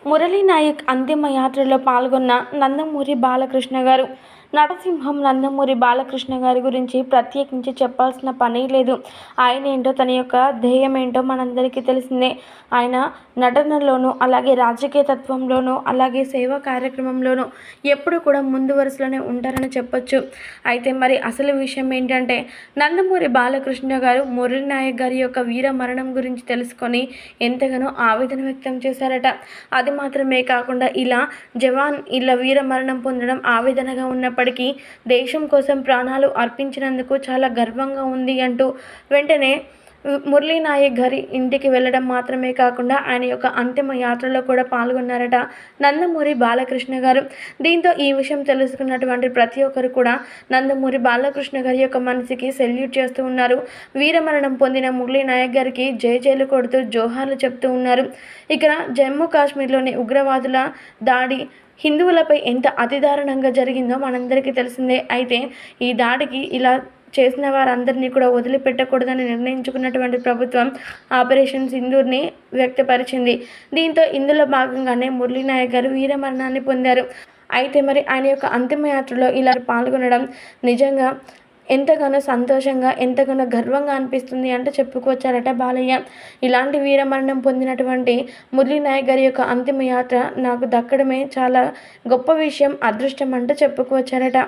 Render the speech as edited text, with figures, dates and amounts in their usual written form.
మురళీ నాయక్ అంతిమ యాత్రలో పాల్గొన్న నందమూరి బాలకృష్ణ గారు. నటసింహం నందమూరి బాలకృష్ణ గారి గురించి ప్రత్యేకించి చెప్పాల్సిన పని లేదు. ఆయన ఏంటో, తన యొక్క ధ్యేయం ఏంటో మనందరికీ తెలిసిందే. ఆయన నటనలోనూ, అలాగే రాజకీయ తత్వంలోనూ, అలాగే సేవా కార్యక్రమంలోనూ ఎప్పుడు కూడా ముందు వరుసలోనే ఉంటారని చెప్పొచ్చు. అయితే మరి అసలు విషయం ఏంటంటే, నందమూరి బాలకృష్ణ గారు మురళీ నాయక్ గారి యొక్క వీర మరణం గురించి తెలుసుకొని ఎంతగానో ఆవేదన వ్యక్తం చేశారట. అది మాత్రమే కాకుండా ఇలా వీర మరణం పొందడం ఆవేదనగా ఉన్నప్పటికీ దేశం కోసం ప్రాణాలు అర్పించినందుకు చాలా గర్వంగా ఉంది అంటూ వెంటనే మురళీ నాయక్ గారి ఇంటికి వెళ్ళడం మాత్రమే కాకుండా ఆయన యొక్క అంతిమ యాత్రలో కూడా పాల్గొన్నారట నందమూరి బాలకృష్ణ గారు. దీంతో ఈ విషయం తెలుసుకున్నటువంటి ప్రతి ఒక్కరు కూడా నందమూరి బాలకృష్ణ గారి యొక్క మనసుకి సెల్యూట్ చేస్తూ ఉన్నారు. వీరమరణం పొందిన మురళీ నాయక్ గారికి జైలు కొడుతూ జోహార్లు చెప్తూ ఉన్నారు. ఇక్కడ జమ్మూ కాశ్మీర్లోని ఉగ్రవాదుల దాడి హిందువులపై ఎంత అతిదారుణంగా జరిగిందో మనందరికీ తెలిసిందే. అయితే ఈ దాడికి ఇలా చేసిన వారందరినీ కూడా వదిలిపెట్టకూడదని నిర్ణయించుకున్నటువంటి ప్రభుత్వం ఆపరేషన్ సింధూర్ని వ్యక్తపరిచింది. దీంతో ఇందులో భాగంగానే మురళీ నాయక్ గారు వీరమరణాన్ని పొందారు. అయితే మరి ఆయన యొక్క అంతిమ యాత్రలో ఇలా పాల్గొనడం నిజంగా ఎంతగానో సంతోషంగా, ఎంతగానో గర్వంగా అనిపిస్తుంది అంటే చెప్పుకొచ్చారట బాలయ్య. ఇలాంటి వీరమరణం పొందినటువంటి మురళీ నాయక్ గారి యొక్క అంతిమ యాత్ర నాకు దక్కడమే చాలా గొప్ప విషయం, అదృష్టం అంటూ చెప్పుకొచ్చారట.